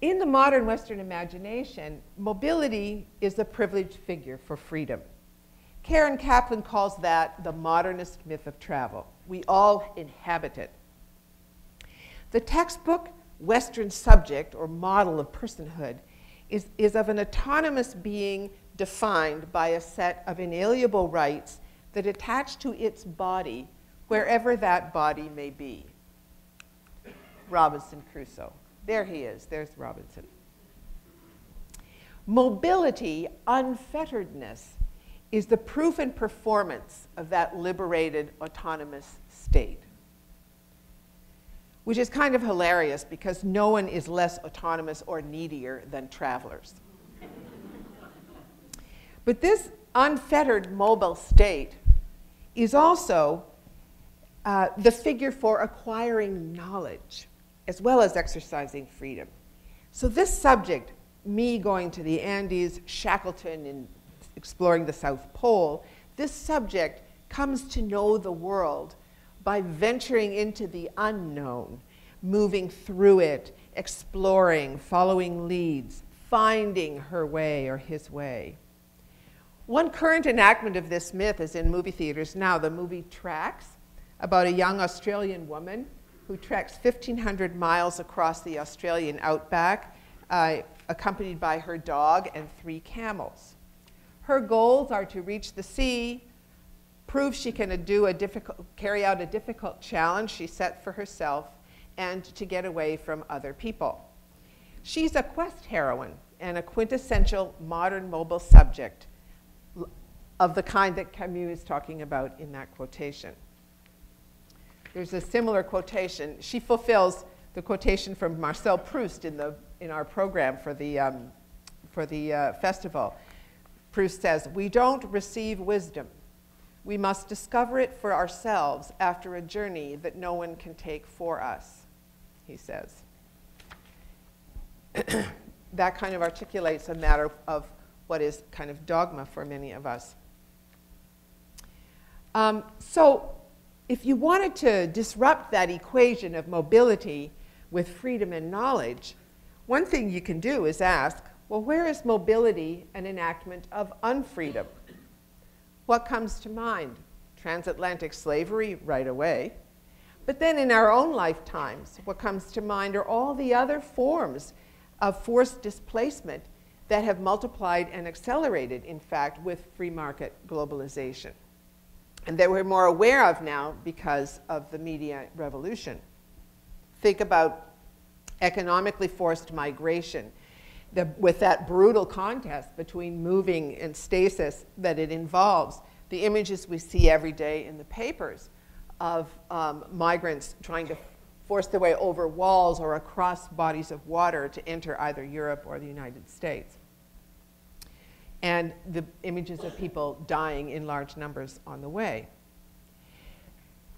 In the modern Western imagination, mobility is a privileged figure for freedom. Karen Kaplan calls that the modernist myth of travel. We all inhabit it. The textbook Western subject or model of personhood is of an autonomous being defined by a set of inalienable rights that attach to its body wherever that body may be. Robinson Crusoe. There he is. There's Robinson. Mobility, unfetteredness, is the proof and performance of that liberated, autonomous state. Which is kind of hilarious because no one is less autonomous or needier than travelers. But this unfettered mobile state is also the figure for acquiring knowledge as well as exercising freedom. So this subject, me going to the Andes, Shackleton and exploring the South Pole, this subject comes to know the world by venturing into the unknown, moving through it, exploring, following leads, finding her way or his way. One current enactment of this myth is in movie theaters now, the movie Tracks, about a young Australian woman who treks 1,500 miles across the Australian outback, accompanied by her dog and 3 camels. Her goals are to reach the sea, prove she can carry out a difficult challenge she set for herself, and to get away from other people. She's a quest heroine and a quintessential modern mobile subject of the kind that Camus is talking about in that quotation. There's a similar quotation. She fulfills the quotation from Marcel Proust in our program for the festival. Proust says, "We don't receive wisdom. We must discover it for ourselves after a journey that no one can take for us," he says. That kind of articulates a matter of what is kind of dogma for many of us. So if you wanted to disrupt that equation of mobility with freedom and knowledge, one thing you can do is ask, well, where is mobility an enactment of unfreedom? What comes to mind? Transatlantic slavery right away. But then in our own lifetimes, what comes to mind are all the other forms of forced displacement that have multiplied and accelerated, in fact, with free market globalization, and that we're more aware of now because of the media revolution. Think about economically forced migration, with that brutal contest between moving and stasis that it involves. The images we see every day in the papers of migrants trying to force their way over walls or across bodies of water to enter either Europe or the United States. And the images of people dying in large numbers on the way.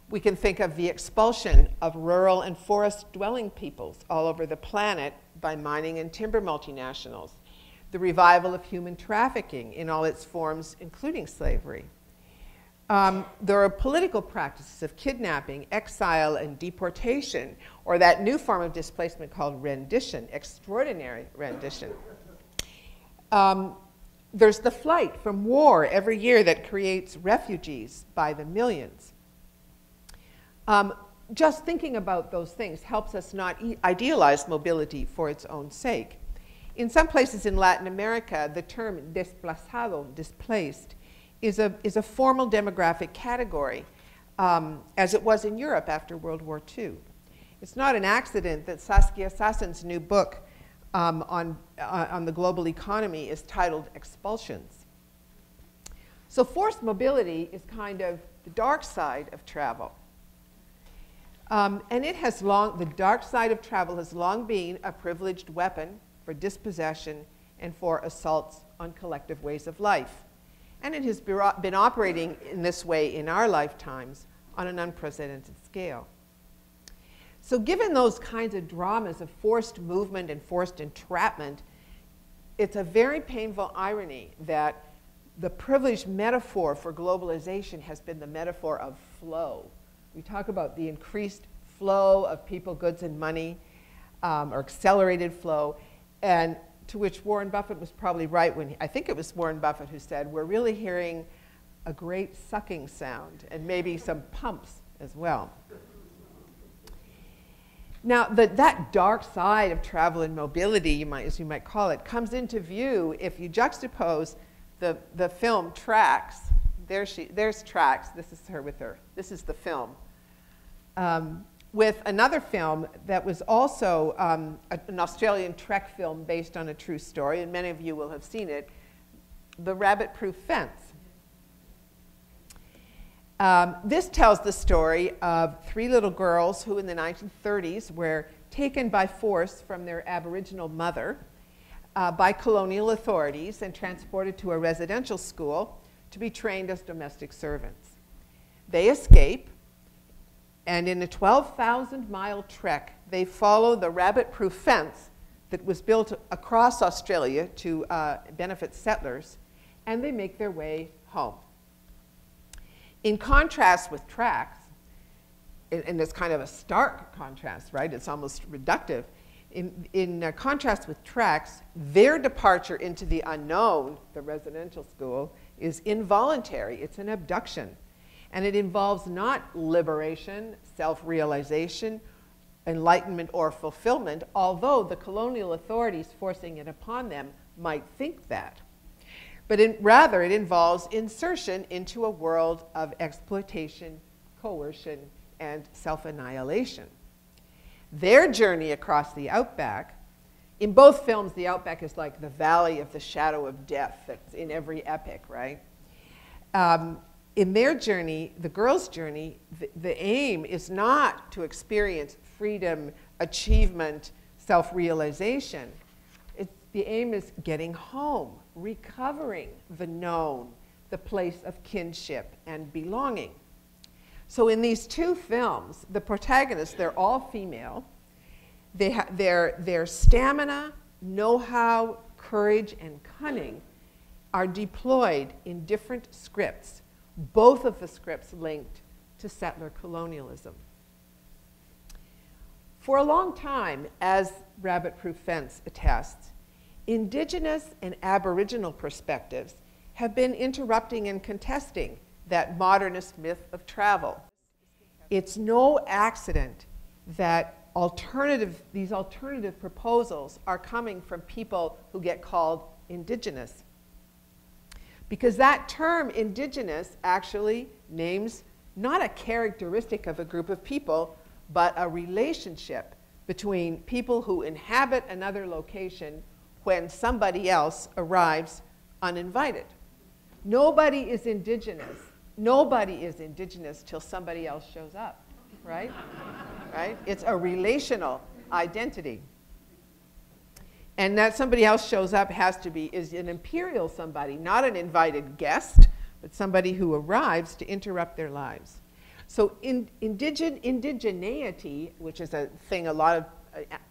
We can think of the expulsion of rural and forest-dwelling peoples all over the planet by mining and timber multinationals, the revival of human trafficking in all its forms, including slavery. There are political practices of kidnapping, exile, and deportation, or that new form of displacement called rendition, extraordinary rendition. There's the flight from war every year that creates refugees by the millions. Just thinking about those things helps us not idealize mobility for its own sake. In some places in Latin America, the term desplazado, displaced, is a formal demographic category, as it was in Europe after World War II. It's not an accident that Saskia Sassen's new book on the global economy is titled Expulsions. So forced mobility is kind of the dark side of travel. And the dark side of travel has long been a privileged weapon for dispossession and for assaults on collective ways of life. And it has been operating in this way in our lifetimes on an unprecedented scale. So given those kinds of dramas of forced movement and forced entrapment, it's a very painful irony that the privileged metaphor for globalization has been the metaphor of flow. We talk about the increased flow of people, goods, and money, or accelerated flow, And to which Warren Buffett was probably right when, I think it was Warren Buffett who said, we're really hearing a great sucking sound and maybe some pumps as well. Now, that dark side of travel and mobility, as you might call it, comes into view if you juxtapose the film Tracks. There's Tracks. This is her with her. This is the film. With another film that was also an Australian trek film based on a true story, and many of you will have seen it, The Rabbit-Proof Fence. This tells the story of 3 little girls who in the 1930s were taken by force from their Aboriginal mother by colonial authorities and transported to a residential school to be trained as domestic servants. They escape, and in a 12,000-mile trek, they follow the rabbit-proof fence that was built across Australia to benefit settlers, and they make their way home. In contrast with Tracks, and it's kind of a stark contrast, right? It's almost reductive. In contrast with Tracks, their departure into the unknown, the residential school, is involuntary. It's an abduction. And it involves not liberation, self-realization, enlightenment, or fulfillment, although the colonial authorities forcing it upon them might think that. But rather, it involves insertion into a world of exploitation, coercion, and self-annihilation. Their journey across the outback, in both films, the outback is like the valley of the shadow of death that's in every epic, right? In their journey, the girls' journey, the aim is not to experience freedom, achievement, self-realization. The aim is getting home, recovering the known, the place of kinship and belonging. So in these 2 films, the protagonists, they're all female. Their stamina, know-how, courage, and cunning are deployed in different scripts, both of the scripts linked to settler colonialism. For a long time, as Rabbit-Proof Fence attests, Indigenous and Aboriginal perspectives have been interrupting and contesting that modernist myth of travel. It's no accident that these alternative proposals are coming from people who get called Indigenous. Because that term Indigenous actually names not a characteristic of a group of people, but a relationship between people who inhabit another location when somebody else arrives uninvited. Nobody is Indigenous. Nobody is Indigenous till somebody else shows up, right? Right? It's a relational identity. And that somebody else shows up is an imperial somebody, not an invited guest, but somebody who arrives to interrupt their lives. So indigeneity, which is a thing a lot of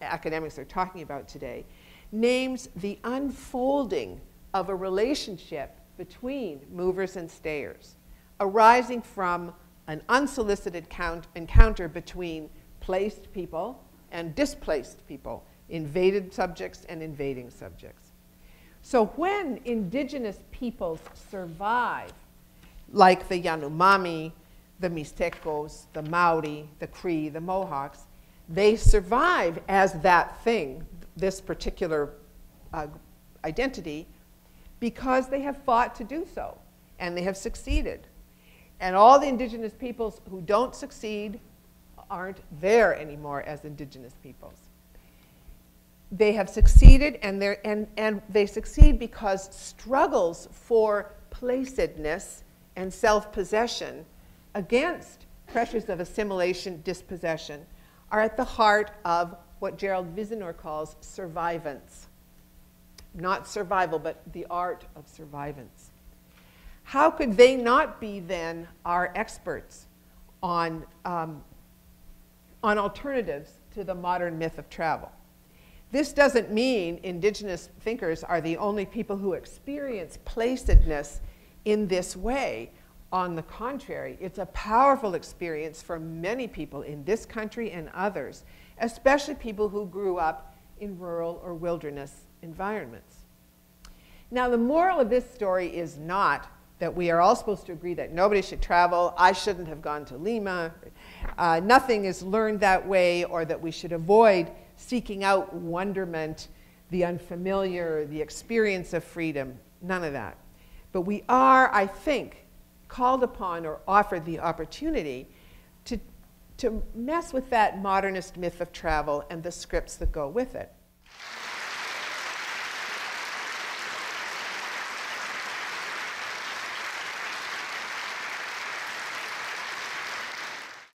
academics are talking about today, names the unfolding of a relationship between movers and stayers, arising from an unsolicited encounter between placed people and displaced people, invaded subjects and invading subjects. So when Indigenous peoples survive, like the Yanomami, the Mixtecos, the Maori, the Cree, the Mohawks, they survive as that thing, this particular identity, because they have fought to do so, and they have succeeded. And all the Indigenous peoples who don't succeed aren't there anymore as Indigenous peoples. They have succeeded, and they succeed because struggles for placedness and self-possession against pressures of assimilation, dispossession, are at the heart of what Gerald Vizenor calls survivance. Not survival, but the art of survivance. How could they not be then our experts on alternatives to the modern myth of travel? This doesn't mean Indigenous thinkers are the only people who experience placedness in this way. On the contrary, it's a powerful experience for many people in this country and others, especially people who grew up in rural or wilderness environments. Now, the moral of this story is not that we are all supposed to agree that nobody should travel, I shouldn't have gone to Lima, nothing is learned that way, or that we should avoid seeking out wonderment, the unfamiliar, the experience of freedom, none of that. But we are, I think, called upon or offered the opportunity to mess with that modernist myth of travel and the scripts that go with it.